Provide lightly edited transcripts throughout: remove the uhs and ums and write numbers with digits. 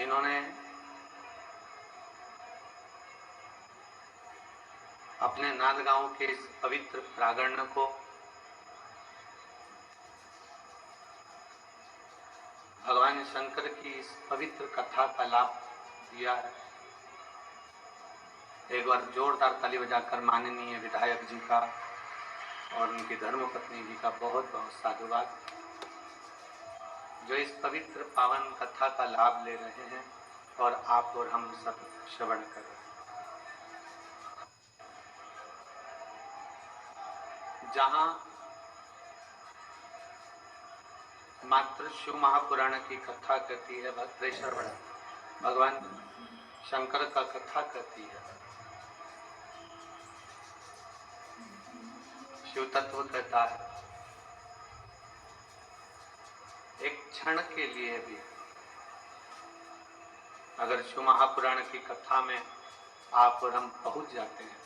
जिन्होंने अपने नांदगांव के इस पवित्र प्रांगण को भगवान शंकर की इस पवित्र कथा का लाभ दिया है। एक बार जोरदार ताली बजाकर माननीय विधायक जी का और उनकी धर्मपत्नी जी का बहुत बहुत साधुवाद, जो इस पवित्र पावन कथा का लाभ ले रहे हैं और आप और हम सब श्रवण कर रहे हैं। जहां मात्र शिव महापुराण की कथा कहती है, श्रवण भगवान शंकर का कथा कहती है, शिव तत्व कहता है, एक क्षण के लिए भी अगर शिव महापुराण की कथा में आप और हम पहुंच जाते हैं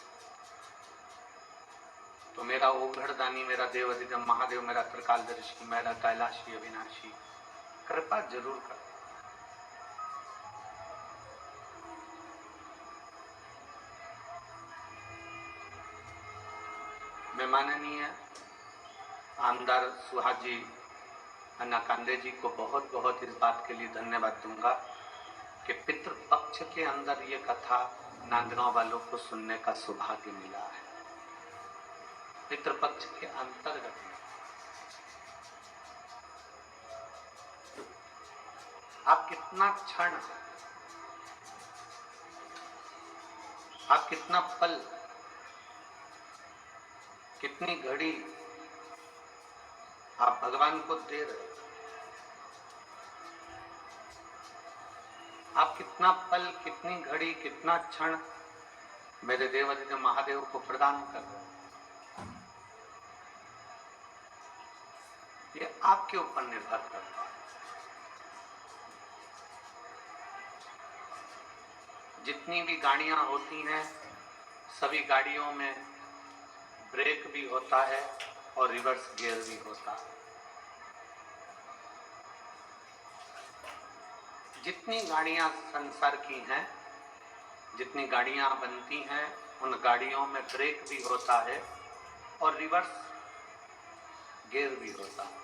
तो मेरा ओघड़दानी, मेरा देवाधिदेव महादेव, मेरा त्रिकालदर्शी, मेरा कैलाशी अविनाशी कृपा जरूर कर। मैं माननीय आमदार सुहाजी अन्ना कांदे जी को बहुत बहुत इस बात के लिए धन्यवाद दूंगा कि पितृपक्ष के अंदर ये कथा नांदगांव वालों को सुनने का सौभाग्य मिला है। पितृपक्ष के अंतर्गत आप कितना क्षण, आप कितना पल, कितनी घड़ी आप भगवान को दे रहे, आप कितना पल, कितनी घड़ी, कितना क्षण मेरे देवाधिदेव महादेव को प्रदान कर रहे हैं, ये आपके ऊपर निर्भर करता है। जितनी भी गाड़ियां होती हैं, सभी गाड़ियों में ब्रेक भी होता है और रिवर्स गियर भी होता है। जितनी गाड़ियां संसार की हैं, जितनी गाड़ियां बनती हैं, उन गाड़ियों में ब्रेक भी होता है और रिवर्स गियर भी होता है।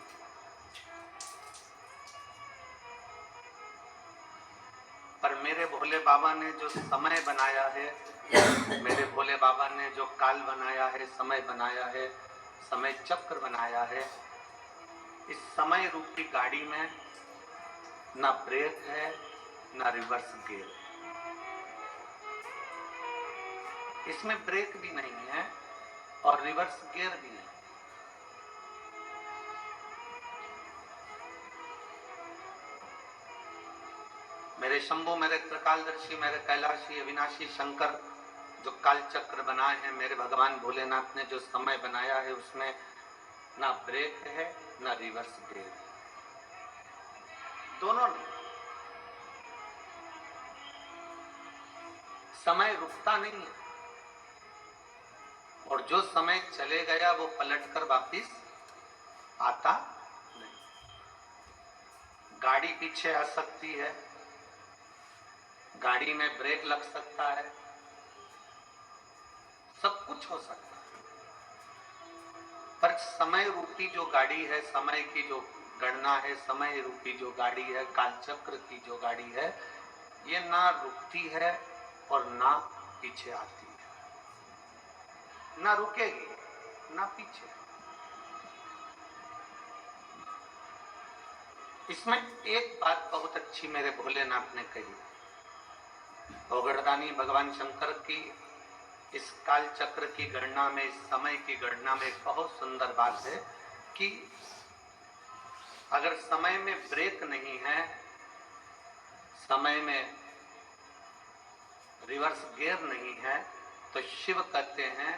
पर मेरे भोले बाबा ने जो समय बनाया है, मेरे भोले बाबा ने जो काल बनाया है, समय बनाया है, समय चक्र बनाया है, इस समय रूपी गाड़ी में ना ब्रेक है, ना रिवर्स गियर। इसमें ब्रेक भी नहीं है और रिवर्स गियर भी नहीं। मेरे शंभु, मेरे त्रिकालदर्शी, मेरे कैलाशी अविनाशी शंकर जो काल चक्र बनाए हैं, मेरे भगवान भोलेनाथ ने जो समय बनाया है, उसमें ना ब्रेक है ना रिवर्स गियर, दोनों नहीं। समय रुकता नहीं है और जो समय चले गया वो पलटकर वापिस आता नहीं। गाड़ी पीछे आ सकती है, गाड़ी में ब्रेक लग सकता है, सब कुछ हो सकता है, पर समय रूपी जो गाड़ी है, समय की जो गणना है, समय रूपी जो गाड़ी है, कालचक्र की जो गाड़ी है, ये ना रुकती है और ना पीछे आती है, ना रुकेगी ना पीछे। इसमें एक बात बहुत अच्छी मेरे भोलेनाथ ने कही, ओगड़दानी भगवान शंकर की इस काल चक्र की गणना में, इस समय की गणना में एक बहुत सुंदर बात है कि अगर समय में ब्रेक नहीं है, समय में रिवर्स गियर नहीं है, तो शिव कहते हैं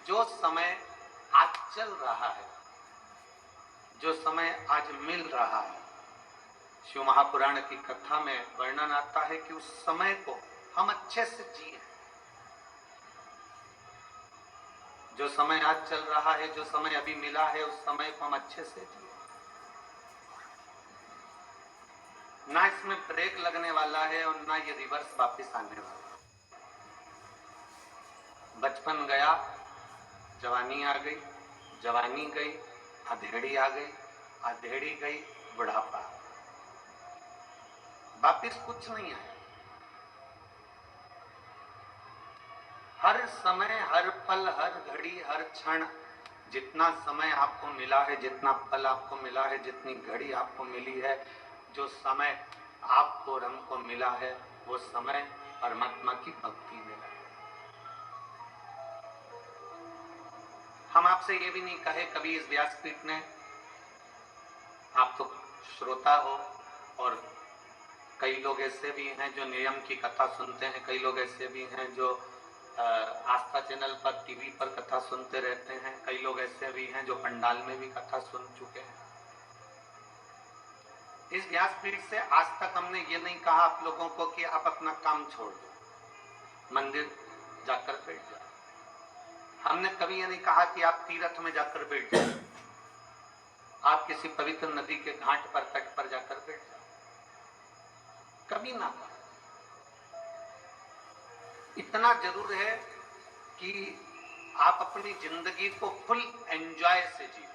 जो समय आज चल रहा है, जो समय आज मिल रहा है, शिव महापुराण की कथा में वर्णन आता है कि उस समय को हम अच्छे से जिए। जो समय आज चल रहा है, जो समय अभी मिला है, उस समय को हम अच्छे से जिए। ना इसमें ब्रेक लगने वाला है और ना ये रिवर्स वापस आने वाला। बचपन गया, जवानी आ गई, जवानी गई, अधेड़ी आ गई, अधेड़ी गई, बुढ़ापा, वापिस कुछ नहीं आया। हर समय, हर पल, हर घड़ी, हर क्षण, जितना समय आपको मिला है, जितना पल आपको मिला है, जितनी घड़ी आपको मिली है, जो समय आपको और हमको मिला है, वो समय परमात्मा की भक्ति में है। हम आपसे ये भी नहीं कहे कभी इस व्यासपीठ ने, आप तो श्रोता हो, और कई लोग ऐसे भी हैं जो नियम की कथा सुनते हैं, कई लोग ऐसे भी हैं जो आस्था चैनल पर, टीवी पर कथा सुनते रहते हैं, कई लोग ऐसे भी हैं जो पंडाल में भी कथा सुन चुके हैं। इस व्यासपीठ से आज तक हमने ये नहीं कहा आप लोगों को कि आप अपना काम छोड़ दो, मंदिर जाकर बैठ जाओ। हमने कभी ये नहीं कहा कि आप तीर्थ में जाकर बैठ जाओ, आप किसी पवित्र नदी के घाट पर, तट पर जाकर बैठ जाओ, कभी ना कहा। इतना जरूर है कि आप अपनी जिंदगी को फुल एंजॉय से जिए।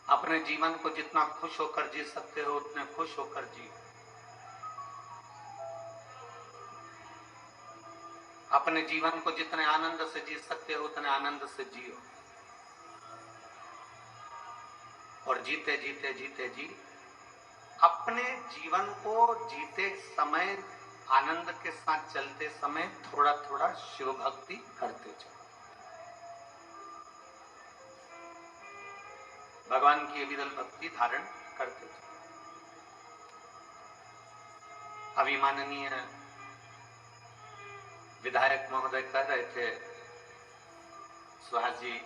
अपने जीवन को जितना खुश होकर जी सकते हो उतने खुश होकर जियो। अपने जीवन को जितने आनंद से जी सकते हो उतने आनंद से जियो। और जीते जीते जीते जी अपने जीवन को जीते समय, आनंद के साथ चलते समय थोड़ा थोड़ा शिव भक्ति करते चलो। भगवान की विरल भक्ति धारण करते चलो। अभी माननीय विधायक महोदय कह रहे थे, सुहास जी,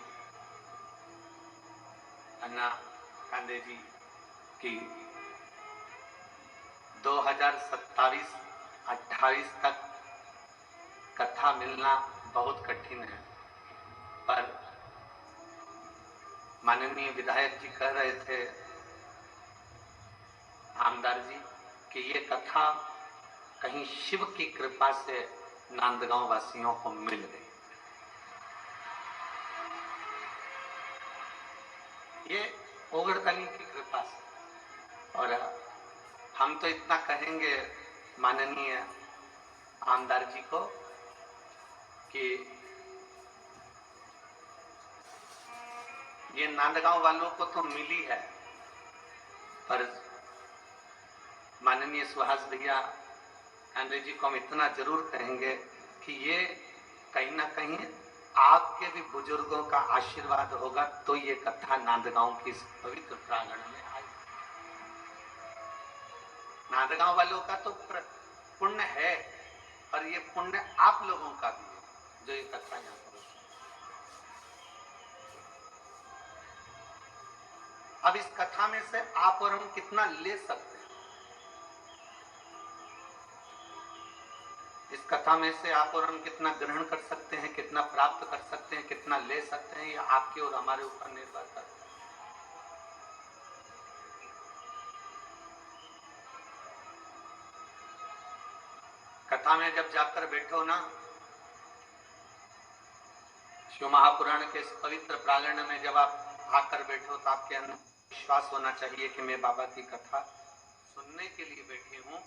अन्ना कांदे जी, की 2027-28 तक कथा मिलना बहुत कठिन है, पर माननीय विधायक जी कह रहे थे, आमदार जी, कि ये कथा कहीं शिव की कृपा से नांदगांव वासियों को मिल गई। ये ओगड़तनी की कृपा से। और हम तो इतना कहेंगे माननीय आमदार जी को कि ये नांदगांव वालों को तो मिली है, पर माननीय सुहास भैया कांदे जी को हम इतना जरूर कहेंगे कि ये कहीं ना कहीं आपके भी बुजुर्गों का आशीर्वाद होगा तो ये कथा नांदगांव की इस पवित्र प्रांगण में आई। नांदगांव वालों का तो पुण्य है, और ये पुण्य आप लोगों का भी है जो ये कथा यहाँ पर। अब इस कथा में से आप और हम कितना ले सकते हैं, इस कथा में से आप और हम कितना ग्रहण कर सकते हैं, कितना प्राप्त कर सकते हैं, कितना ले सकते हैं, ये आपके और हमारे ऊपर निर्भर करता है। कथा में जब जाकर बैठो ना, शिव महापुराण के इस पवित्र प्रांगण में जब आप आकर बैठो तो आपके अंदर विश्वास होना चाहिए कि मैं बाबा की कथा सुनने के लिए बैठी हूँ,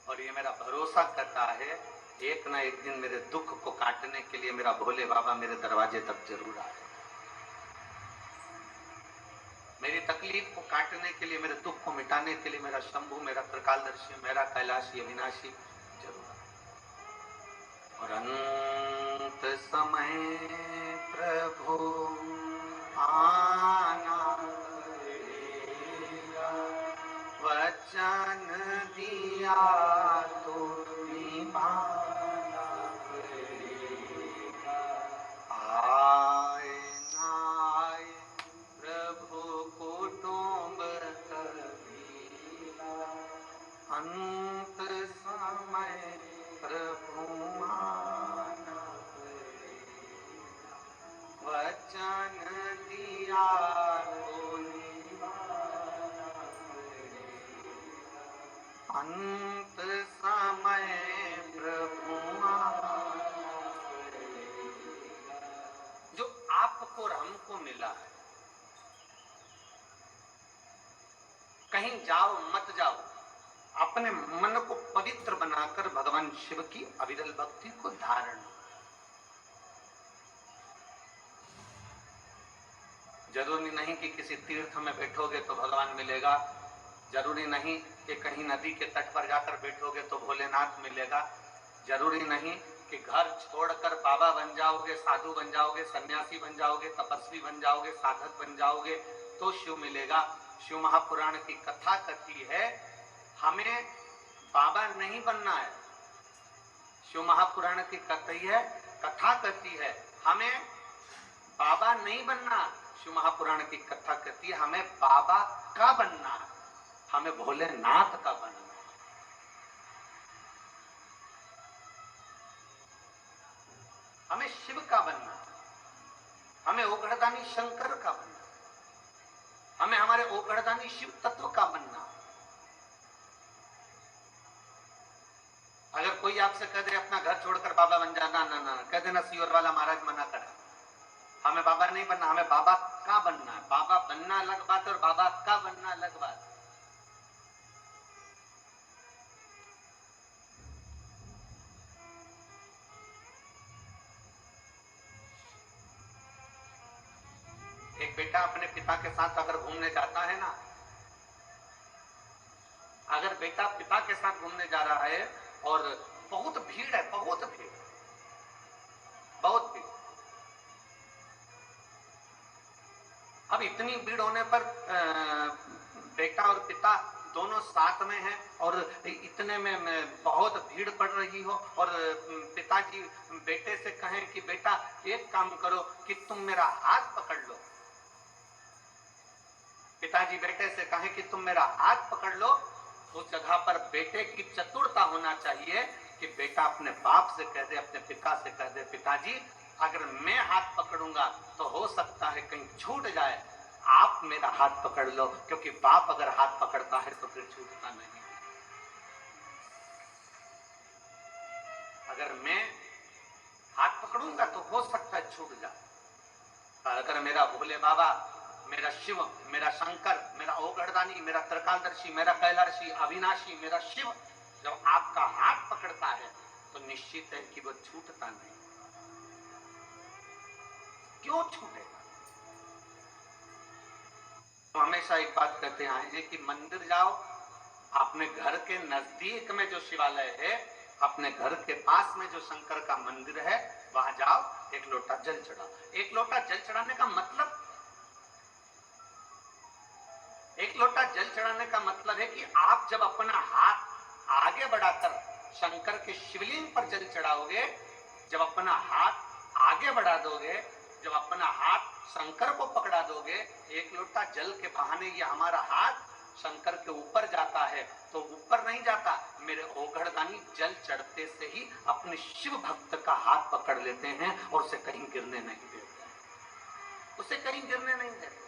और ये मेरा भरोसा करता है एक ना एक दिन मेरे दुख को काटने के लिए मेरा भोले बाबा मेरे दरवाजे तक जरूर आए, मेरी तकलीफ को काटने के लिए, मेरे दुख को मिटाने के लिए मेरा शंभू, मेरा त्रिकालदर्शी, मेरा कैलाशी अविनाशी जरूर आए। और अंत समय प्रभु आना पड़ेगा, वचन दिया तो निभाना पड़ेगा। आए ना आए प्रभु कुटुंब कबीरा, अंत समय प्रभु आना पड़ेगा, वचन दिया तो निभाना पड़ेगा। अंत समय प्रभु जो आपको और हमको मिला है, कहीं जाओ मत जाओ, अपने मन को पवित्र बनाकर भगवान शिव की अविरल भक्ति को धारण। जरूरी नहीं कि किसी तीर्थ में बैठोगे तो भगवान मिलेगा, जरूरी नहीं कि कहीं नदी के तट पर जाकर बैठोगे तो भोलेनाथ मिलेगा, जरूरी नहीं कि घर छोड़कर बाबा बन जाओगे, साधु बन जाओगे, सन्यासी बन जाओगे, तपस्वी बन जाओगे, साधक बन जाओगे तो शिव मिलेगा। शिव महापुराण की कथा कहती है हमें बाबा नहीं बनना है। शिव महापुराण की कथा कहती है हमें बाबा नहीं बनना। शिव महापुराण की कथा कहती है हमें बाबा का बनना है, हमें भोलेनाथ का बनना है। हमें शिव का बनना है, हमें ओघड़दानी शंकर का बनना है, हमें हमारे ओघड़दानी शिव तत्व का बनना है। अगर कोई आपसे कह दे अपना घर छोड़कर बाबा बन जाना, ना ना कह देना सीवर वाला महाराज मना करा, हमें बाबा नहीं बनना, हमें बाबा का बनना है। बाबा बनना अलग बात और बाबा का बनना अलग बात। एक बेटा अपने पिता के साथ अगर घूमने जाता है ना, अगर बेटा पिता के साथ घूमने जा रहा है और बहुत भीड़ है, बहुत भीड़, अब इतनी भीड़ होने पर बेटा और पिता दोनों साथ में हैं और इतने में बहुत भीड़ पड़ रही हो और पिताजी बेटे से कहें कि बेटा एक काम करो कि तुम मेरा हाथ पकड़ लो। पिताजी बेटे से कहें कि तुम मेरा हाथ पकड़ लो, उस जगह पर बेटे की चतुरता होना चाहिए कि बेटा अपने बाप से कह दे, अपने पिता से कह दे पिताजी अगर मैं हाथ पकड़ूंगा तो हो सकता है कहीं छूट जाए, आप मेरा हाथ पकड़ लो, क्योंकि बाप अगर हाथ पकड़ता है तो फिर छूटता नहीं। अगर मैं हाथ पकड़ूंगा तो हो सकता है छूट जाए, पर अगर मेरा भोले बाबा, मेरा शिव, मेरा शंकर, मेरा ओघड़दानी, मेरा त्रिकालदर्शी, मेरा कैलाशी, अविनाशी, मेरा शिव जब आपका हाथ पकड़ता है तो निश्चित है कि वो छूटता नहीं। क्यों छूटेगा? तो हमेशा एक बात कहते आए हैं कि मंदिर जाओ, अपने घर के नजदीक में जो शिवालय है, अपने घर के पास में जो शंकर का मंदिर है, वहां जाओ, एक लोटा जल चढ़ाओ। एक लोटा जल चढ़ाने का मतलब, एक लोटा जल चढ़ाने का मतलब है कि आप जब अपना हाथ आगे बढ़ाकर शंकर के शिवलिंग पर जल चढ़ाओगे, जब अपना हाथ आगे बढ़ा दोगे, जब अपना हाथ शंकर को पकड़ा दोगे, एक लोटा जल के बहाने ये हमारा हाथ शंकर के ऊपर जाता है, तो ऊपर नहीं जाता, मेरे ओघड़दानी जल चढ़ते से ही अपने शिव भक्त का हाथ पकड़ लेते हैं और उसे कहीं गिरने नहीं देते, उसे कहीं गिरने नहीं देते।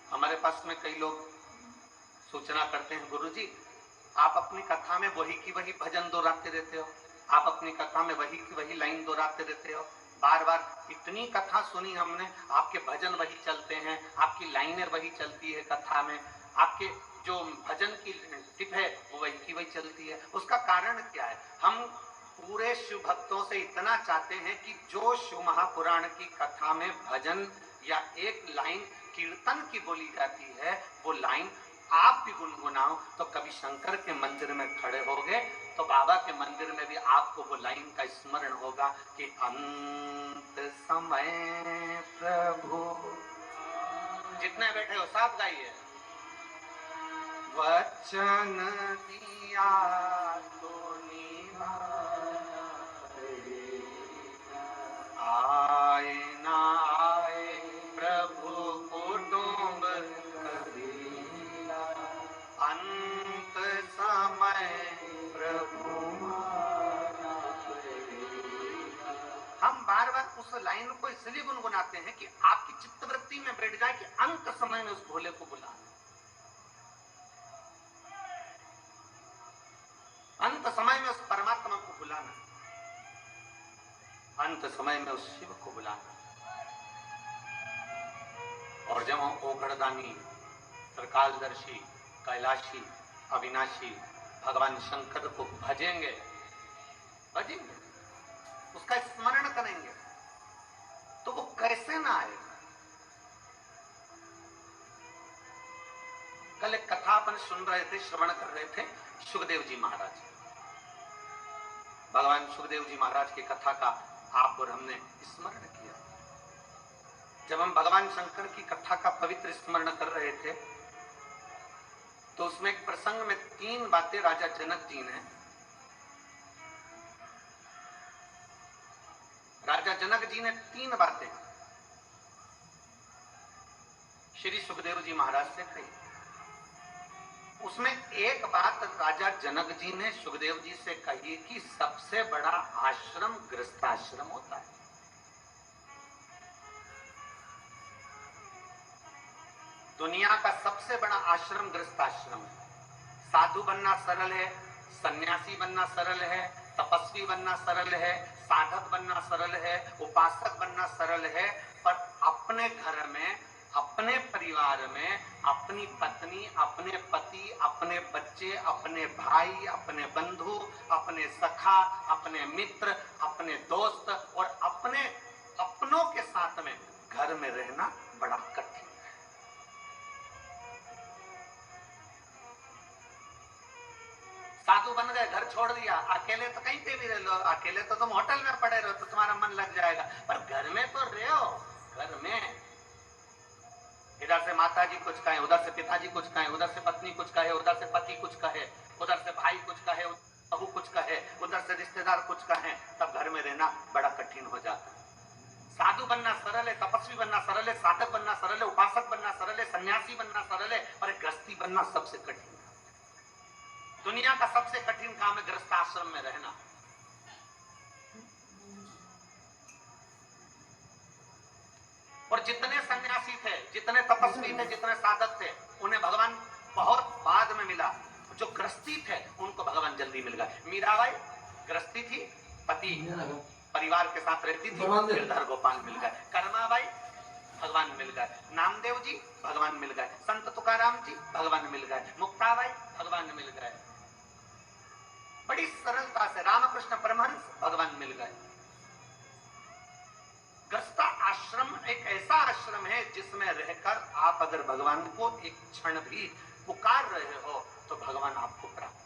हमारे पास में कई लोग सूचना करते हैं, गुरुजी आप अपनी कथा में वही की वही भजन दोहराते रहते हो, आप अपनी कथा में वही की वही लाइन दोहराते रहते हो, बार बार इतनी कथा सुनी हमने, आपके भजन वही चलते हैं, आपकी लाइनें वही चलती है कथा में, आपके जो भजन की टिप है वो वही की वही चलती है। उसका कारण क्या है? हम पूरे शिव भक्तों से इतना चाहते हैं कि जो शिव महापुराण की कथा में भजन या एक लाइन कीर्तन की बोली जाती है, वो लाइन आप भी गुनगुनाओ, तो कभी शंकर के मंदिर में खड़े होगे तो बाबा के मंदिर में भी आपको वो लाइन का स्मरण होगा कि अंत समय प्रभु। जितने बैठे हो साथ गाइए, वचन दिया तो आए ना आए प्रभु कुटुंब अंत समय प्रभु। हम बार बार उस लाइन को इसलिए गुनगुनाते हैं कि आपकी चित्तवृत्ति में बैठ जाए कि अंत समय में उस भोले को बुलाना, अंत समय में उस परमात्मा को बुलाना, अंत समय में उस शिव को बुलाना। और जब हम ओगड़दानी, त्रिकालदर्शी, कैलाशी, अविनाशी भगवान शंकर को भजेंगे, उसका स्मरण करेंगे, तो वो कैसे ना आए। कल एक कथा अपन सुन रहे थे, श्रवण कर रहे थे सुखदेव जी महाराज, भगवान सुखदेव जी महाराज की कथा का आप और हमने स्मरण किया। जब हम भगवान शंकर की कथा का पवित्र स्मरण कर रहे थे तो उसमें एक प्रसंग में 3 बातें राजा जनक जी ने, राजा जनक जी ने 3 बातें श्री सुखदेव जी महाराज से कही। उसमें एक बात राजा जनक जी ने सुखदेव जी से कही कि सबसे बड़ा आश्रम गृहस्थाश्रम होता है। दुनिया का सबसे बड़ा आश्रम गृहस्थाश्रम है। साधु बनना सरल है, सन्यासी बनना सरल है, तपस्वी बनना सरल है, साधक बनना सरल है, उपासक बनना सरल है, पर अपने घर में, अपने परिवार में अपनी पत्नी, अपने पति, अपने बच्चे, अपने भाई, अपने बंधु, अपने सखा, अपने मित्र, अपने दोस्त और अपने अपनों के साथ में घर में रहना बड़ा कठिन। साधु बन गए, घर छोड़ दिया, अकेले तो कहीं पे भी रह लो, अकेले तो तुम होटल में पड़े रहो तो तुम्हारा मन लग जाएगा, पर घर में तो रहो। घर में इधर से माता जी कुछ कहे, उधर से पिताजी कुछ कहे, उधर से पत्नी कुछ कहे, उधर से पति कुछ कहे, उधर से भाई कुछ कहे, बहू कुछ कहे, उधर से रिश्तेदार कुछ कहे, तब घर में रहना बड़ा कठिन हो जाता है। साधु बनना सरल है, तपस्वी बनना सरल है, साधक बनना सरल है, उपासक बनना सरल है, सन्यासी बनना सरल है, और गृहस्थी बनना सबसे कठिन। दुनिया का सबसे कठिन काम है गृहस्थाश्रम में रहना। और जितने सन्यासी थे, जितने तपस्वी थे, जितने साधक थे, उन्हें भगवान बहुत बाद में मिला। जो गृहस्थी थे उनको भगवान जल्दी मिल गए। मीराबाई गृहस्थी थी, पति परिवार के साथ रहती थी, गिरधर गोपाल मिल गए। कर्माबाई भगवान मिल गए। नामदेव जी भगवान मिल गए। संत तुकाराम जी भगवान मिल गए। मुक्ताबाई भगवान मिल गए। बड़ी सरलता से रामकृष्ण परमहंस भगवान मिल गए। गृहस्थ आश्रम एक ऐसा आश्रम है जिसमें रहकर आप अगर भगवान को एक क्षण भी पुकार रहे हो तो भगवान आपको प्राप्त।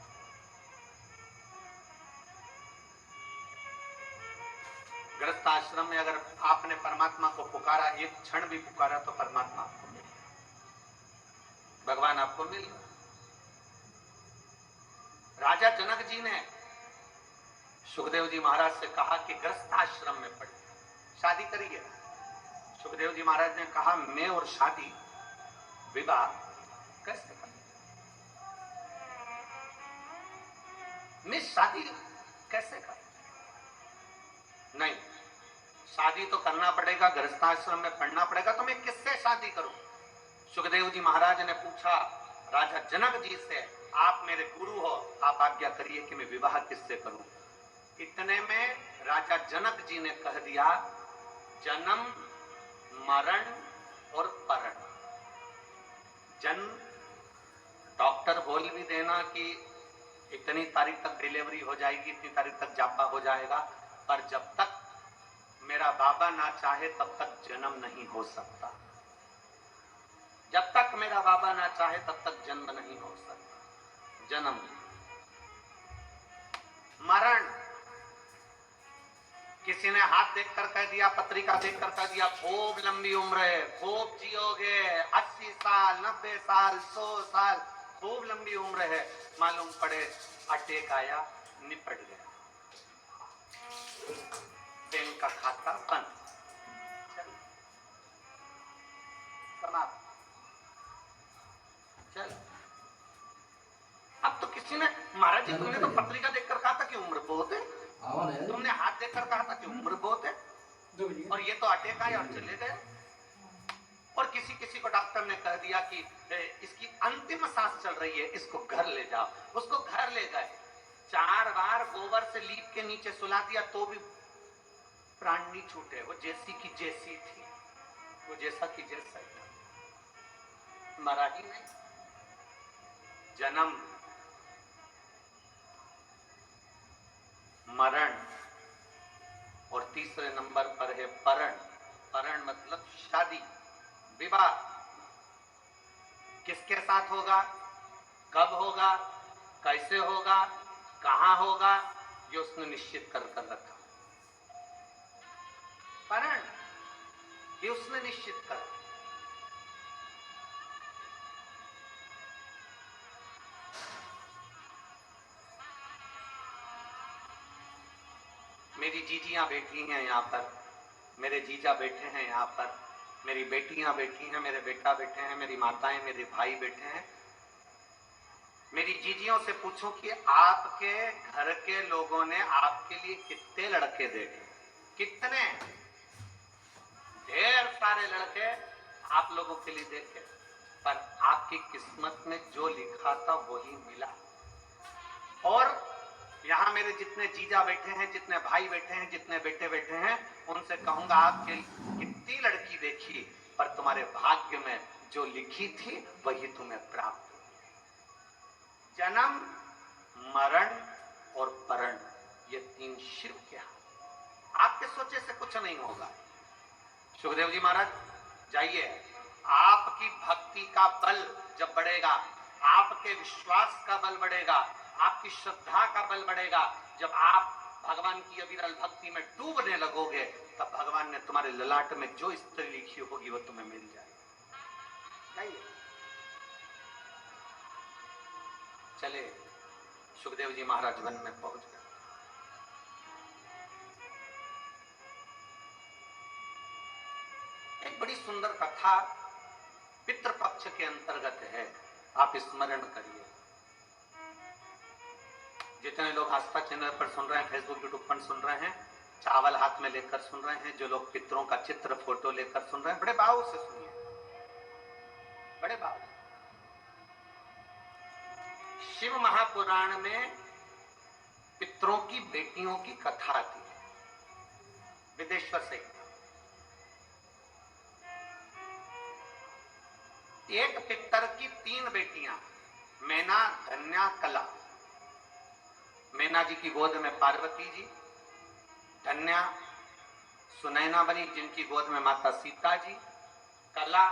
गृहस्थ आश्रम में अगर आपने परमात्मा को पुकारा, एक क्षण भी पुकारा, तो परमात्मा आपको मिल, भगवान आपको मिल। राजा जनक जी ने सुखदेव जी महाराज से कहा कि गृहस्थ आश्रम में पढ़े, शादी करिए। सुखदेव जी महाराज ने कहा, मैं और शादी, विवाह कैसे करें? मैं शादी कैसे करूं? नहीं, शादी तो करना पड़ेगा, गृहस्थाश्रम में पढ़ना पड़ेगा, तो मैं किससे शादी करूं? सुखदेव जी महाराज ने पूछा राजा जनक जी से, आप मेरे गुरु हो, आप आज्ञा करिए कि मैं विवाह किससे करूं? इतने में राजा जनक जी ने कह दिया, जन्म, मरण और परण। जन्म, डॉक्टर बोल भी देना कि इतनी तारीख तक डिलीवरी हो जाएगी, इतनी तारीख तक जापा हो जाएगा, पर जब तक मेरा बाबा ना चाहे तब तक जन्म नहीं हो सकता। जब तक मेरा बाबा ना चाहे तब तक जन्म नहीं हो सकता। जन्म, मरण, किसी ने हाथ देखकर कह दिया, पत्रिका देखकर कह दिया, खूब लंबी उम्र है, खूब जियोगे, 80 साल, 90 साल, 100 साल, खूब लंबी उम्र है। मालूम पड़े अटैक आया, निपट गया, बैंक का खाता बंद, समाप्त। चल, अब तो किसी ने, महाराज जी तुमने तो पत्रिका देखकर कहा था कि उम्र बहुत है, तुमने हाथ देखकर कहा था कि उम्र बहुत है, और ये तो अटैक आए और चले गए। और किसी किसी को डॉक्टर ने कह दिया कि इसकी अंतिम सांस चल रही है, इसको घर ले जाओ। उसको घर ले गए, 4 बार गोबर से लीप के नीचे सुला दिया तो भी प्राण नहीं छूटे। वो जैसी की जैसी थी, वो जैसा की जैसा ही था, मरा ही नहीं। जन्म, मरण, और तीसरे नंबर पर है परण। परण मतलब शादी, विवाह। किसके साथ होगा, कब होगा, कैसे होगा, कहां होगा, ये उसने निश्चित कर रखा। परण ये उसने निश्चित कर। मेरी जीजियां बैठी हैं यहाँ पर, मेरे जीजा बैठे हैं यहाँ पर, मेरी बेटियां बैठी हैं, मेरे बेटा बैठे हैं, मेरी माताएं, मेरे भाई बैठे हैं। मेरी जीजियों से पूछो कि आपके घर के लोगों ने आपके लिए कितने लड़के देखे? कितने? ढेर सारे लड़के आप लोगों के लिए देखे, पर आपकी किस्मत में जो लिखा था वही मिला। और यहां मेरे जितने जीजा बैठे हैं, जितने भाई बैठे हैं, जितने बेटे बैठे हैं, उनसे कहूंगा आपके कितनी लड़की देखी, पर तुम्हारे भाग्य में जो लिखी थी वही तुम्हें प्राप्त। जन्म, मरण और परण, ये 3 शिव के हाथ। आपके सोचे से कुछ नहीं होगा। सुखदेव जी महाराज जाइए, आपकी भक्ति का बल जब बढ़ेगा, आपके विश्वास का बल बढ़ेगा, आपकी श्रद्धा का बल बढ़ेगा, जब आप भगवान की अविरल भक्ति में डूबने लगोगे, तब भगवान ने तुम्हारे ललाट में जो स्त्री लिखी होगी वो तुम्हें मिल जाएगी। चले, सुखदेव जी महाराज वन में पहुंच गए। एक बड़ी सुंदर कथा पितृपक्ष के अंतर्गत है, आप स्मरण करिए। जितने लोग आस्था चैनल पर सुन रहे हैं, फेसबुक यूट्यूब पर सुन रहे हैं, चावल हाथ में लेकर सुन रहे हैं, जो लोग पितरों का चित्र फोटो लेकर सुन रहे हैं, बड़े भाव से सुनिए, बड़े भाव। शिव महापुराण में पितरों की बेटियों की कथा आती है, विदेश्वर से। एक पितर की 3 बेटियां, मैना, धन्या, कला। मैना जी की गोद में पार्वती जी, धन्या सुनैना बनी जिनकी गोद में माता सीता जी, कला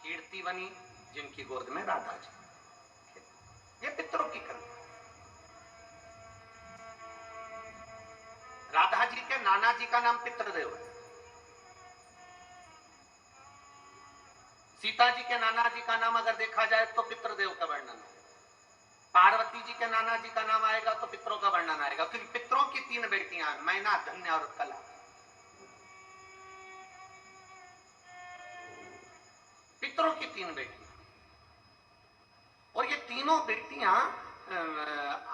कीर्ति बनी जिनकी गोद में राधा जी। ये पितरों की कला। राधा जी के नाना जी का नाम पितृदेव है, सीता जी के नाना जी का नाम अगर देखा जाए तो पितृदेव का वर्णन है, पार्वती जी के नाना जी का नाम आएगा तो पितरों का वर्णन आएगा, क्योंकि पितरों की 3 बेटियां, मैना, धन्या और कला। पितरों की 3 बेटियां, और ये तीनों बेटियां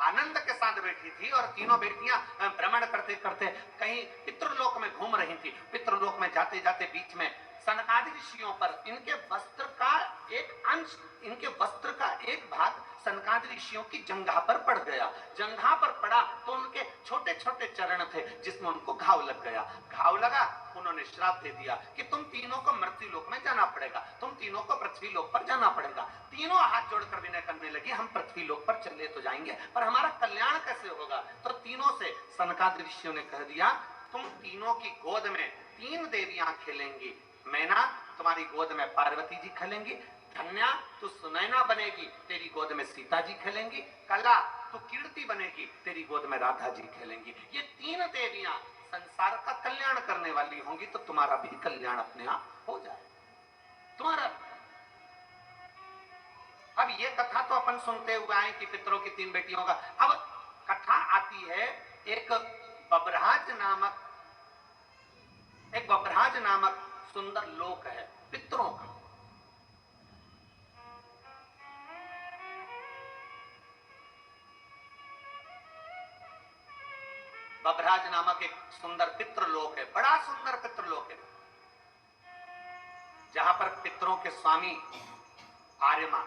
आनंद के साथ बैठी थी, और तीनों बेटियां भ्रमण करते करते कहीं पितृलोक में घूम रही थी। पितृलोक में जाते जाते बीच में सनकादि ऋषियों पर इनके वस्त्र का एक अंश, इनके वस्त्र का एक भाग सनकादि ऋषियों की जंघा पर पड़ गया। जंघा पर पड़ा तो उनके छोटे छोटे चरण थे जिसमें उनको घाव लग गया। घाव लगा, उन्होंने श्राप दे दिया कि तुम तीनों को मृत्यु लोक में जाना पड़ेगा, तुम तीनों को पृथ्वी लोक पर जाना पड़ेगा। तीनों हाथ जोड़कर विनय करने लगी, हम पृथ्वी लोक पर चले तो जाएंगे, पर हमारा कल्याण कैसे होगा? तो तीनों से सनकादि ऋषियों ने कह दिया, तुम तीनों की गोद में 3 देवियां खेलेंगी। मैना, तुम्हारी गोद में पार्वती जी खेलेंगी। धन्या, तू सुनैना बनेगी, तेरी गोद में सीता जी खेलेंगी। कला, तू कीर्ति बनेगी, तेरी गोद में राधा जी खेलेंगी। ये 3 देवियां संसार का कल्याण करने वाली होंगी, तो तुम्हारा भी कल्याण अपने आप हो जाए, तुम्हारा। अब ये कथा तो अपन सुनते हुए आए कि पितरों की 3 बेटियों का। अब कथा आती है एक बब्रहाज नामक सुंदर लोक है पितरों का। बब्रहाज नामक एक सुंदर पितृलोक है, बड़ा सुंदर पितृलोक पितरों के स्वामी आर्यमा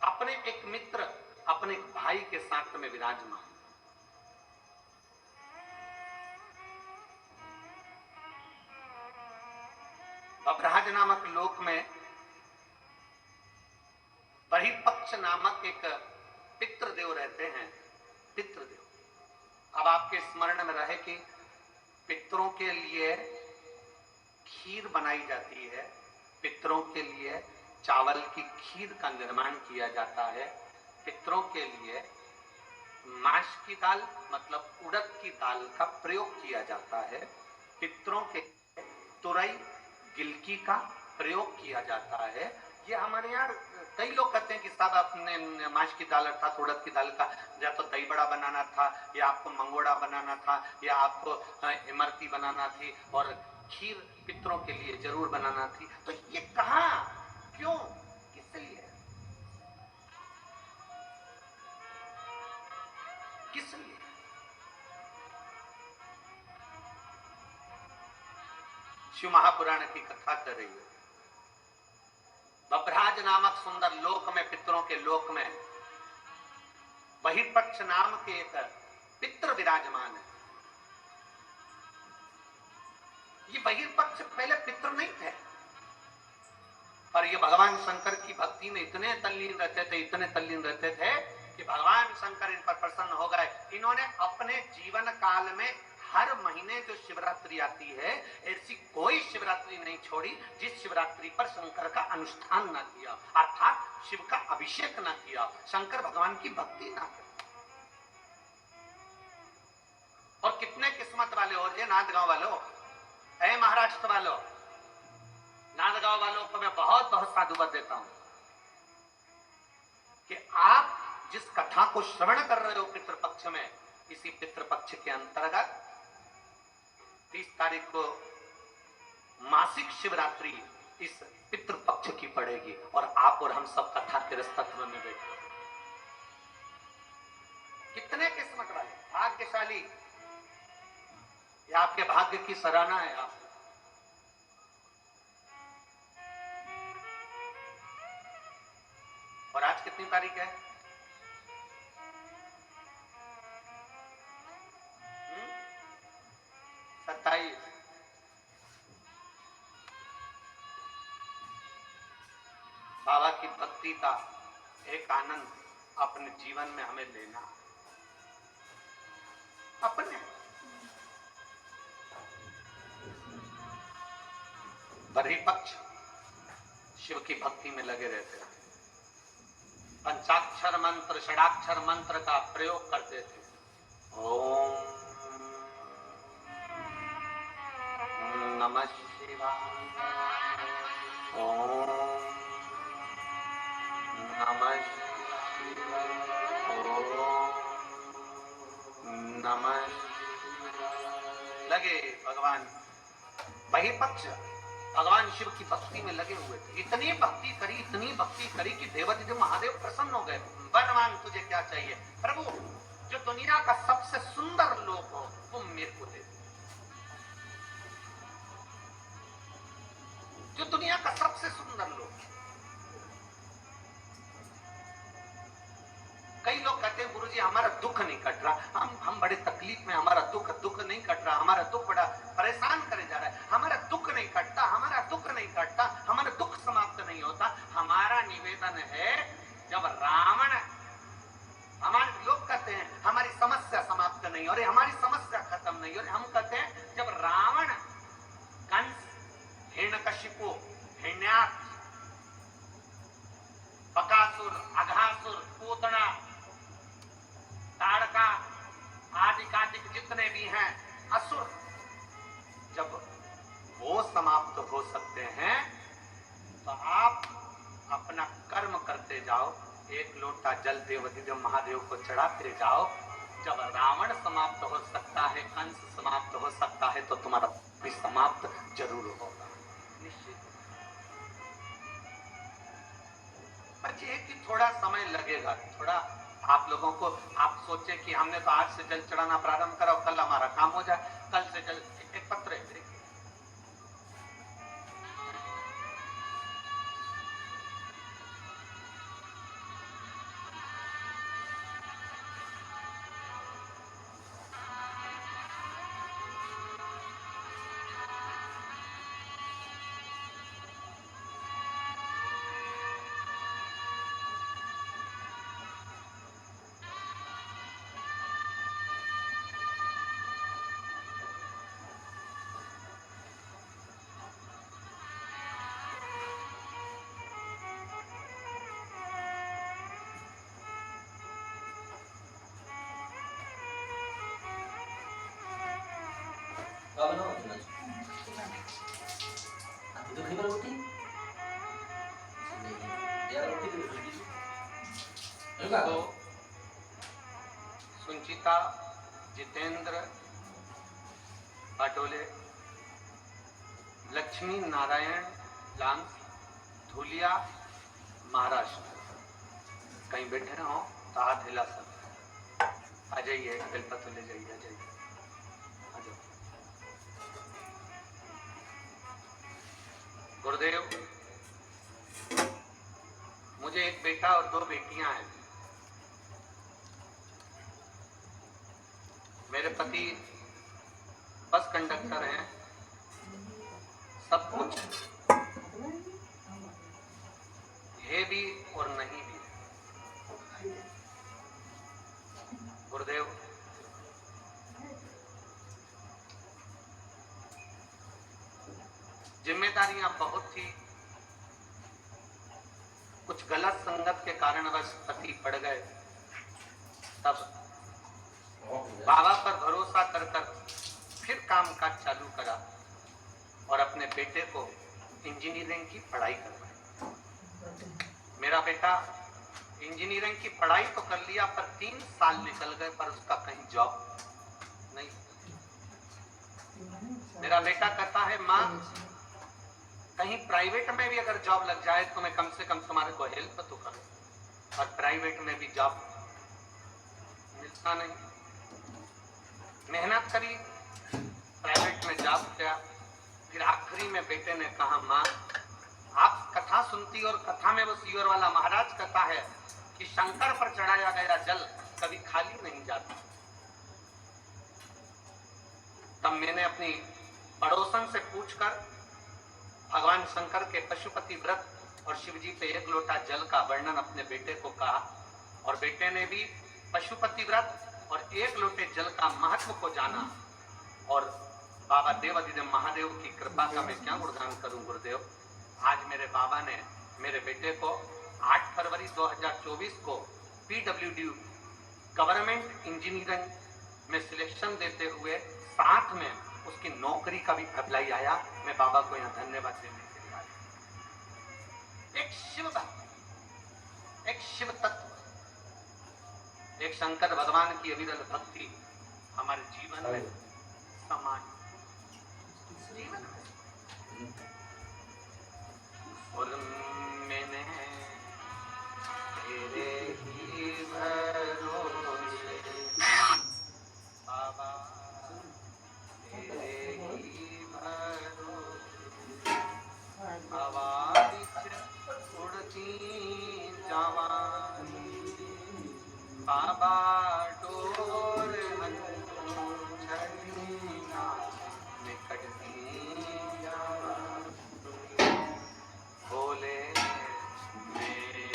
अपने एक मित्र, अपने एक भाई के साथ में विराजमान। बभ्राज नामक लोक में बहिर्पक्ष नामक एक पितृदेव रहते हैं। पितृदेव, अब आपके स्मरण में रहे कि पितरों के लिए खीर बनाई जाती है, पितरों के लिए चावल की खीर का निर्माण किया जाता है, पितरों के लिए माश की दाल मतलब उड़द की दाल का प्रयोग किया जाता है, पितरों के तुरई गिलकी का प्रयोग किया जाता है। ये हमारे यहाँ कई लोग कहते हैं कि साहब आपने माश की दाल अर्थात उड़द की दाल का या तो दही बड़ा बनाना था, या आपको मंगोड़ा बनाना था, या आपको इमरती बनाना थी, और खीर पितरों के लिए जरूर बनाना थी। तो ये कहाँ, क्यों, किस लिए, किस लिए? शिव महापुराण की कथा कर रही है। बभ्राज नामक सुंदर लोक में, पितरों के लोक में बहिर्पक्ष नाम के एक पितृ विराजमान है। ये बहिर्पक्ष पहले पितृ नहीं थे, पर ये भगवान शंकर की भक्ति में इतने तल्लीन रहते थे, इतने तल्लीन रहते थे कि भगवान शंकर इन पर प्रसन्न हो गए। इन्होंने अपने जीवन काल में हर महीने जो शिवरात्रि आती है, ऐसी कोई शिवरात्रि नहीं छोड़ी जिस शिवरात्रि पर शंकर का अनुष्ठान ना किया, अर्थात शिव का अभिषेक ना किया, शंकर भगवान की भक्ति ना की। और कितने किस्मत वाले हो ये नांदगांव वालों, ऐ महाराष्ट्र वालों, नांदगांव वालों को मैं बहुत बहुत साधुवाद देता हूं कि आप जिस कथा को श्रवण कर रहे हो पितृपक्ष में, इसी पितृपक्ष के अंतर्गत 30 तारीख को मासिक शिवरात्रि इस पितृपक्ष की पड़ेगी, और आप और हम सब कथा के रस्तत्व में बैठे। कितने किस्मत वाले, भाग्यशाली, ये आपके भाग्य की सराहना है। आप और आज कितनी तारीख है? बाबा की भक्ति का एक आनंद अपने जीवन में हमें लेना, अपने बहिर्पक्ष शिव की भक्ति में लगे रहते हैं, पंचाक्षर मंत्र, षडाक्षर मंत्र का प्रयोग करते थे। ओम नमः शिवाय, ओम नमः शिवाय, ओम नमः शिवाय। लगे भगवान बहिर्पक्ष भगवान शिव की भक्ति में लगे हुए थे। इतनी भक्ति करी कि देवाधिदेव महादेव प्रसन्न हो गए। भगवान तुझे क्या चाहिए? प्रभु, जो दुनिया का सबसे सुंदर लोक हो वो मेरे को दे। जो दुनिया का सबसे सुंदर लोक। कई लोग कहते हैं गुरुजी हमारा दुख नहीं कट रहा, हम बड़े तकलीफ में, हमारा दुख नहीं कट रहा, हमारा दुख बड़ा परेशान करे जा रहा है, हमारा दुख नहीं कटता, हमारा दुख समाप्त नहीं होता। हमारा निवेदन है, जब रावण, हमारे लोग कहते हैं हमारी समस्या समाप्त नहीं हो रही, हमारी समस्या खत्म नहीं हो रही। हम कहते हैं जब रावण, कंस, हिरण्यकशिपु, हिरण्याक्ष, बकासुर, अघासुर, पूतना, ताड़का आदि जितने भी हैं असुर, जब वो समाप्त हो सकते हैं तो आप अपना कर्म करते जाओ, एक लोटा जल देवाधिदेव महादेव को चढ़ाते जाओ। जब रावण समाप्त हो सकता है, कंस समाप्त हो सकता है, तो तुम्हारा भी समाप्त जरूर होगा, निश्चित। बच्चे कि थोड़ा समय लगेगा, थोड़ा आप लोगों को, आप सोचे कि हमने तो आज से जल चढ़ाना प्रारंभ करा, कल हमारा काम हो जाए, कल से जल, एक पत्र है, का बनाओ तुम आती तो खबर होती यार रोटी तो सुंचिता जितेंद्र पाटोले, लक्ष्मी नारायण लांस, धुलिया, महाराष्ट्र। कहीं बैठे हो तो हाथ हिला सकते हैं। आ जाइए, बेलपत्र ले जाइए, आ जाइए, आ जाओ। गुरुदेव, मुझे एक बेटा और 2 बेटियां हैं। मेरे पति बस कंडक्टर हैं, सब कुछ है भी और नहीं भी। गुरुदेव, जिम्मेदारियां बहुत थी, कुछ गलत संगत के कारणवश पति पड़ गए। तब बाबा पर भरोसा कर फिर काम काज चालू करा और अपने बेटे को इंजीनियरिंग की पढ़ाई करवाई। मेरा बेटा इंजीनियरिंग की पढ़ाई तो कर लिया, पर 3 साल निकल गए, पर उसका कहीं जॉब नहीं। मेरा बेटा कहता है, माँ कहीं प्राइवेट में भी अगर जॉब लग जाए तो मैं कम से कम तुम्हारे को हेल्प तो करूं, और प्राइवेट में भी जॉब मिलता नहीं। मेहनत करी, प्राइवेट में जॉब किया, फिर आखिरी में बेटे ने कहा, माँ आप कथा सुनती और कथा में वो सीवर वाला महाराज कहता है कि शंकर पर चढ़ाया गया जल कभी खाली नहीं जाता। तब मैंने अपनी पड़ोसन से पूछकर भगवान शंकर के पशुपति व्रत और शिवजी पे 1 लोटा जल का वर्णन अपने बेटे को कहा, और बेटे ने भी पशुपति व्रत और 1 लोटे जल का महत्व को जाना। और बाबा देवाधिदेव महादेव की कृपा का मैं क्या गुणगान करूं गुरुदेव। आज मेरे बाबा ने मेरे बेटे को 8 फरवरी 2024 को PWD गवर्नमेंट इंजीनियरिंग में सिलेक्शन देते हुए साथ में उसकी नौकरी का भी अप्लाई आया। मैं बाबा को यहाँ धन्यवाद देने के लिए आया। एक शिव भक्त, एक शिव तत्व, एक शंकर भगवान की अविरल भक्ति हमारे जीवन में समान जीवन में। और मैंने तेरे ही भरोसे बाबा, तेरे ही भरोसे हवा बिच उड़ती जवानी बाबा डोर छड़ीना निकटती बोले मेरी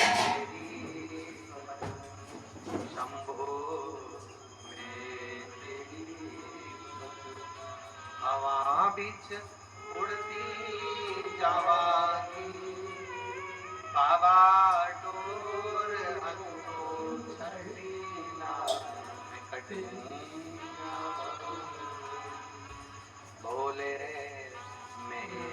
शंभो मेरी हवा बिच उड़ती जावागी बाबा डोर छड़ीना निकटती बोले मेरी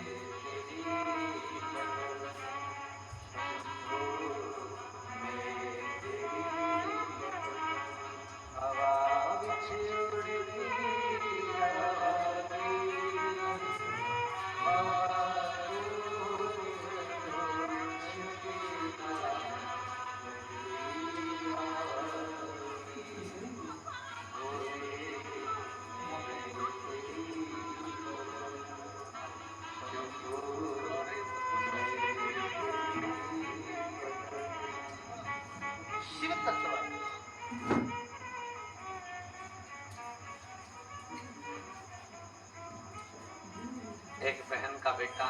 एक बहन का बेटा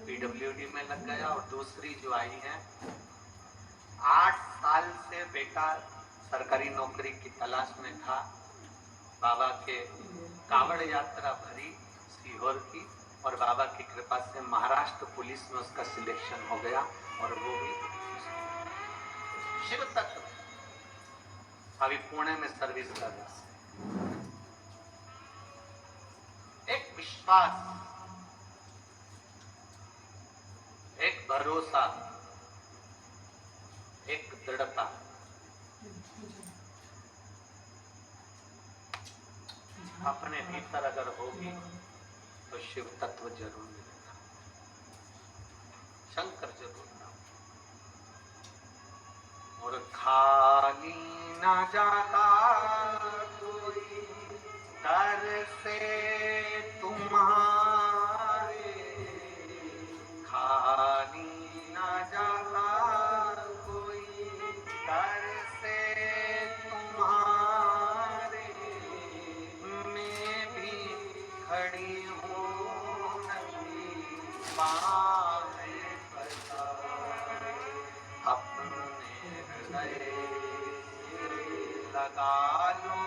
PWD में लग गया और दूसरी जो आई है 8 साल से बेटा सरकारी नौकरी की तलाश में था। बाबा के कावड़ यात्रा भरी सीहोर की और बाबा की कृपा से महाराष्ट्र पुलिस में उसका सिलेक्शन हो गया और वो भी शिव तत्व अभी पुणे में सर्विस कर रहा है। विश्वास, एक भरोसा, एक दृढ़ता। अपने भीतर अगर होगी तो शिव तत्व जरूर मिलेगा, शंकर जरूर ना। और खाली ना जाता कोई दर से तुम्हारे, खाली ना जाता कोई दर से तुम्हारे, मैं भी खड़ी हूँ नंगी बाहें पसारे, अपने हृदय से लगा लो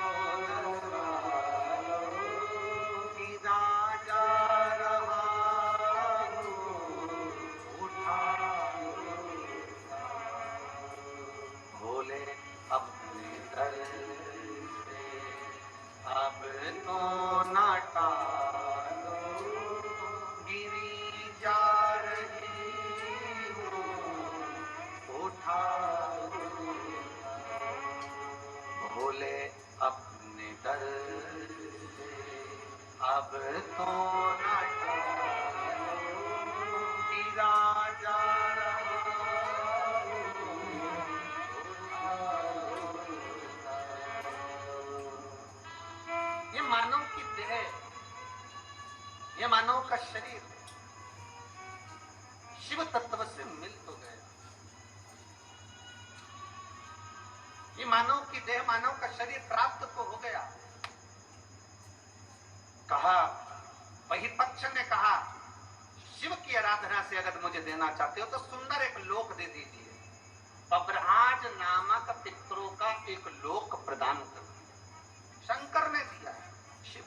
कि राजा रहा हूँ, उठा लो भोले अपने दर से, अब तो ना टालो, गिरी जा रही हूँ, उठा लो भोले अपने दर से, अब तो ना टालो, गिरा जा रहा हूँ, ये मानव की देह, ये मानव का शरीर शिव तत्व से मिल तो गया। ये मानव की देह, मानव का शरीर प्राप्त तो हो गया। कहा, वही पक्ष ने कहा, शिव की आराधना से अगर मुझे देना चाहते हो तो सुंदर एक लोक दे दीजिए। बब्रहाज नामक पितरों का एक लोक प्रदान कर दिया। शंकर ने दिया, शिव।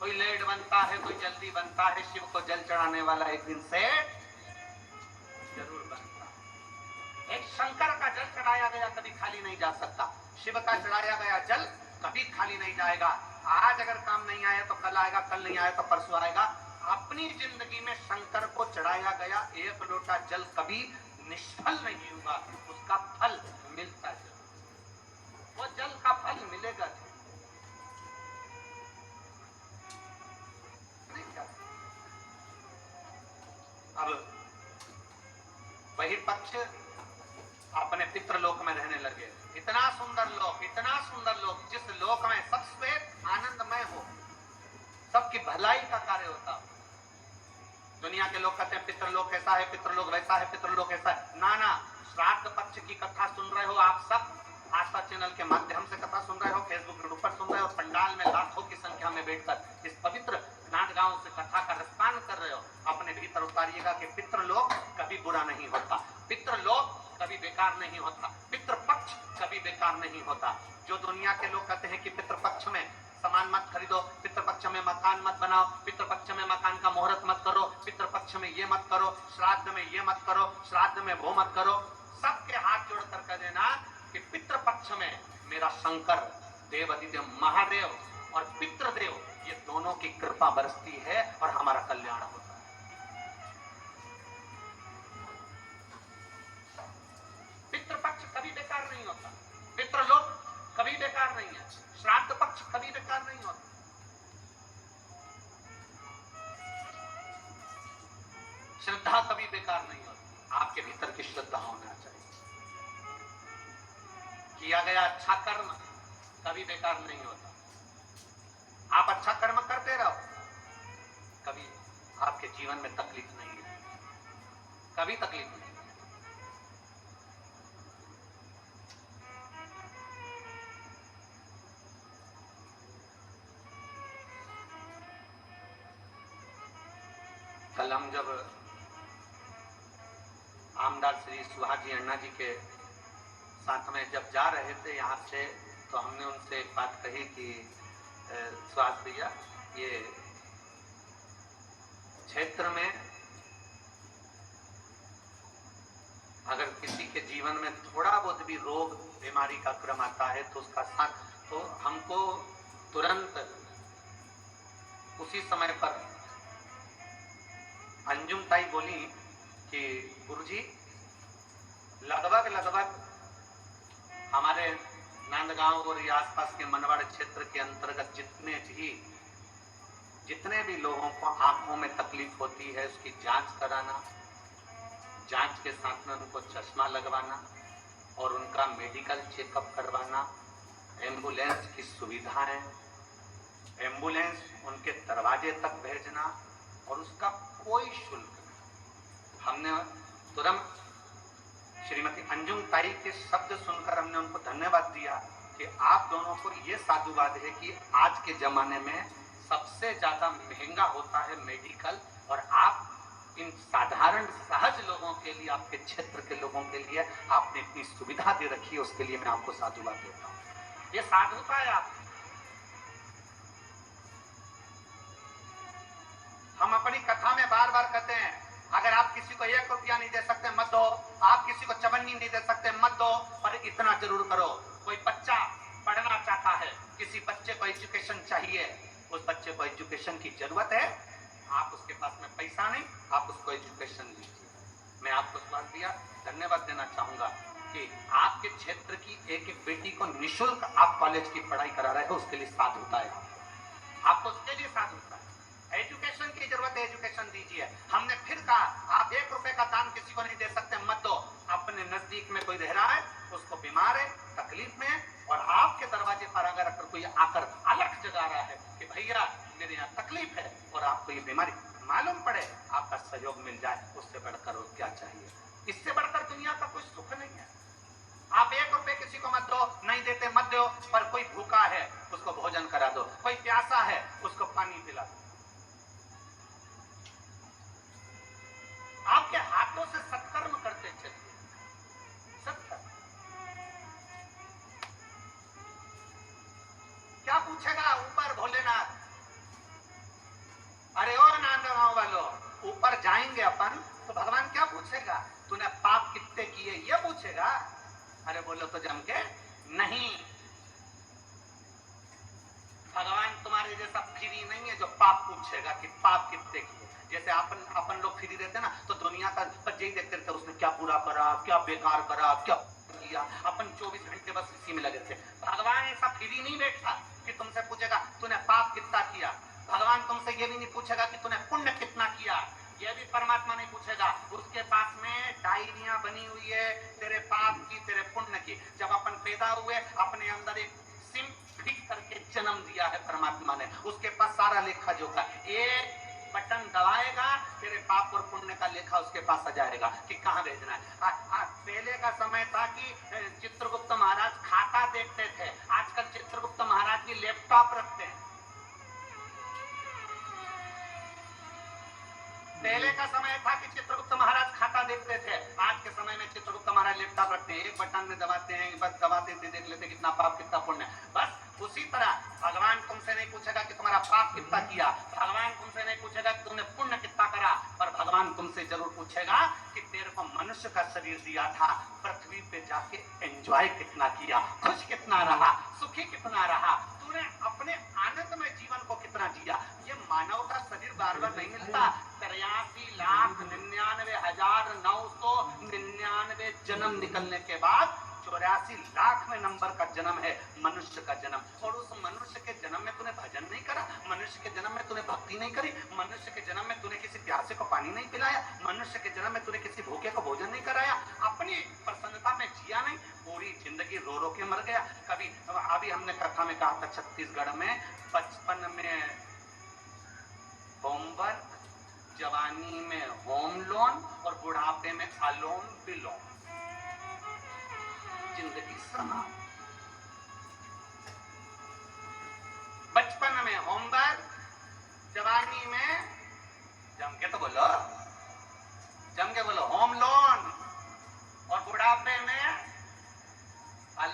कोई लेट बनता है, कोई जल्दी बनता है, शिव को जल चढ़ाने वाला एक दिन से जरूर बनता है। एक शंकर का जल चढ़ाया गया कभी खाली नहीं जा सकता, शिव का चढ़ाया गया जल कभी खाली नहीं जाएगा। आज अगर काम नहीं आया तो कल आएगा, कल नहीं आया तो परसों आएगा। अपनी जिंदगी में शंकर को चढ़ाया गया एक लोटा जल कभी निष्फल नहीं हुआ, उसका फल मिलता है, वो जल का फल मिलेगा नहीं क्या? अब वही पक्ष अपने पितृलोक में रहने लगे। इतना सुंदर लोक, जिस लोक में सब श्वेत आनंदमय हो, सबकी भलाई का कार्य होता। दुनिया के लोग कहते हैं पितृलोक ऐसा है, पितृलोक वैसा है, पितृलोक ऐसा है। ना ना, श्राद्ध पक्ष की कथा सुन रहे हो आप सब, आस्था चैनल के माध्यम से कथा सुन रहे हो, फेसबुक ग्रुप पर सुन रहे हो, पंडाल में लाखों की संख्या में बैठकर इस पवित्र नाटगांव से कथा का रसपान कर रहे हो। अपने भीतर उतारिएगा कि पितृलोक कभी बुरा नहीं होता, पितृलोक कभी बेकार नहीं होता, पितृपक्ष कभी बेकार नहीं होता। जो दुनिया के लोग कहते हैं कि पितृपक्ष में सामान मत खरीदो, पितृपक्ष में मकान मत बनाओ, पितृपक्ष में मकान का मुहूर्त मत करो, पितृपक्ष में ये मत करो, श्राद्ध में ये मत करो, श्राद्ध में वो मत करो, सबके हाथ जोड़कर कह देना कि पितृपक्ष में मेरा शंकर देवादिदेव महादेव और पितृदेव ये दोनों की कृपा बरसती है और हमारा कल्याण होता है। पितृपक्ष कभी बेकार नहीं होता, पितृलोक कभी बेकार नहीं है, श्राद्ध पक्ष कभी बेकार नहीं होता। श्रद्धा कभी बेकार नहीं होती। आपके भीतर की श्रद्धा होना चाहिए। किया गया अच्छा कर्म कभी बेकार नहीं होता। आप अच्छा कर्म करते रहो, कभी आपके जीवन में तकलीफ नहीं है, कभी तकलीफ नहीं। कल हम जब आमदार श्री सुहाजी अन्ना जी के साथ में जब जा रहे थे यहाँ से, तो हमने उनसे एक बात कही कि सुहास भैया, ये क्षेत्र में अगर किसी के जीवन में थोड़ा बहुत भी रोग बीमारी का क्रम आता है तो उसका साथ तो हमको तुरंत उसी समय पर अंजुम ताई बोली कि गुरुजी लगभग हमारे नांदगांव और ये आसपास के मनवाड़ क्षेत्र के अंतर्गत जितने भी लोगों को आंखों में तकलीफ होती है उसकी जांच कराना, जांच के साथ में उनको चश्मा लगवाना और उनका मेडिकल चेकअप करवाना, एम्बुलेंस की सुविधाएं, एम्बुलेंस उनके दरवाजे तक भेजना और उसका कोई शुल्क नहीं। हमने तुरंत श्रीमती अंजुम ताई के शब्द सुनकर हमने उनको धन्यवाद दिया कि आप दोनों को ये साधुवाद है कि आज के जमाने में सबसे ज्यादा महंगा होता है मेडिकल और आप इन साधारण सहज लोगों के लिए, आपके क्षेत्र के लोगों के लिए आपने इतनी सुविधा दे रखी है, उसके लिए मैं आपको साधुवाद देता हूँ। ये साधुता है आप। हम अपनी कथा में बार बार कहते हैं अगर आप किसी को 1 रुपया नहीं दे सकते मत दो, आप किसी को चवन्नी नहीं दे सकते मत दो, पर इतना जरूर करो। कोई बच्चा पढ़ना चाहता है, किसी बच्चे को एजुकेशन चाहिए, उस बच्चे को एजुकेशन की जरूरत है, आप उसके पास में पैसा नहीं, आप उसको एजुकेशन दीजिए। मैं आपको सवाल दिया, धन्यवाद देना चाहूंगा कि आपके क्षेत्र की एक एक बेटी को निःशुल्क आप कॉलेज की पढ़ाई करा रहे हो, उसके लिए साधुता है आपको उसके लिए साधुता है। एजुकेशन की जरूरत है, एजुकेशन दीजिए। हमने फिर कहा आप 1 रुपए का दान किसी को नहीं दे सकते मत दो। अपने नजदीक में कोई रह रहा है, उसको बीमार है, तकलीफ में है और आपके दरवाजे पर अगर कोई आकर अलग जगा रहा है कि भैया मेरे यहाँ तकलीफ है और आपको ये बीमारी मालूम पड़े, आपका सहयोग मिल जाए, उससे बढ़कर और क्या चाहिए। इससे बढ़कर दुनिया का कुछ सुख नहीं है। आप 1 रुपए किसी को मत दो, नहीं देते मत दो, पर कोई भूखा है उसको भोजन करा दो, कोई प्यासा है उसको पानी पिला दो। आपके हाथों से सत्कर्म करते चलिए। सत्कर्म क्या पूछेगा ऊपर भोलेनाथ? अरे ओ नांदगांव वालों, ऊपर जाएंगे अपन तो भगवान क्या पूछेगा? तूने पाप कितने किए ये पूछेगा? अरे बोलो तो जम के नहीं, भगवान तुम्हारे जैसा फ्री नहीं है जो पाप पूछेगा कि पाप कितने किए। जैसे अपन लोग फ्री रहते ना तो दुनिया का बच्चे ही देखते रहते, उसने क्या बुरा करा, क्या बेकार करा, क्या किया, अपन 24 घंटे बस इसी में लगे थे। भगवान ऐसा फ्री नहीं बैठा कि तुमसे पूछेगा तूने पाप कितना किया। भगवान तुमसे ये भी नहीं पूछेगा कि तूने पुण्य कितना किया, ये भी परमात्मा नहीं पूछेगा। उसके पास में डायरियां बनी हुई है तेरे पाप की, तेरे पुण्य की। जब अपन पैदा हुए अपने अंदर एक सिम फिट करके जन्म दिया है परमात्मा ने, उसके पास सारा लेखा जोखा, एक बटन दबाएगा तेरे पाप और पुण्य का लेखा उसके पास आ जाएगा कि कहां भेजना है। पहले का समय था कि चित्रगुप्त महाराज खाता देखते थे, आजकल चित्रगुप्त महाराज की लैपटॉप रखते हैं। पहले का समय था कि चित्रगुप्त महाराज खाता देखते थे, आज के समय में चित्रगुप्त महाराज लैपटॉप रखते हैं, एक बटन में दबाते हैं, बस दबाते थे देख लेते कितना पाप कितना पुण्य। बस उसी तरह भगवान तुमसे नहीं पूछेगा कि तुम्हारा पाप कितना किया, भगवान तुमसे नहीं पूछेगा कि तुमने पुण्य कितना करा, पर भगवान तुमसे जरूर पूछेगा कि तेरे को मनुष्य का शरीर दिया था, पृथ्वी पे जाके एंजॉय कितना किया, खुश कितना रहा, सुखी कितना रहा, तूने अपने आनंद में जीवन को कितना जिया। ये मानव का शरीर बार बार नहीं मिलता। 83,99,999 जन्म निकलने के बाद 84,00,000 नंबर का जन्म है मनुष्य का जन्म। और उस मनुष्य के जन्म में तूने भजन नहीं करा, मनुष्य के जन्म में तूने भक्ति नहीं करी, मनुष्य के जन्म में तूने किसी प्यासे को पानी नहीं पिलाया, मनुष्य के जन्म में तूने किसी भूखे को भोजन नहीं कराया, अपनी प्रसन्नता में जिया नहीं, पूरी जिंदगी रो रो के मर गया। कभी अभी हमने कथा में कहा था छत्तीसगढ़ में बचपन में होमवर्क, जवानी में होम लोन और बुढ़ापे में अलोन बिलोन, जिंदगी समाप्त।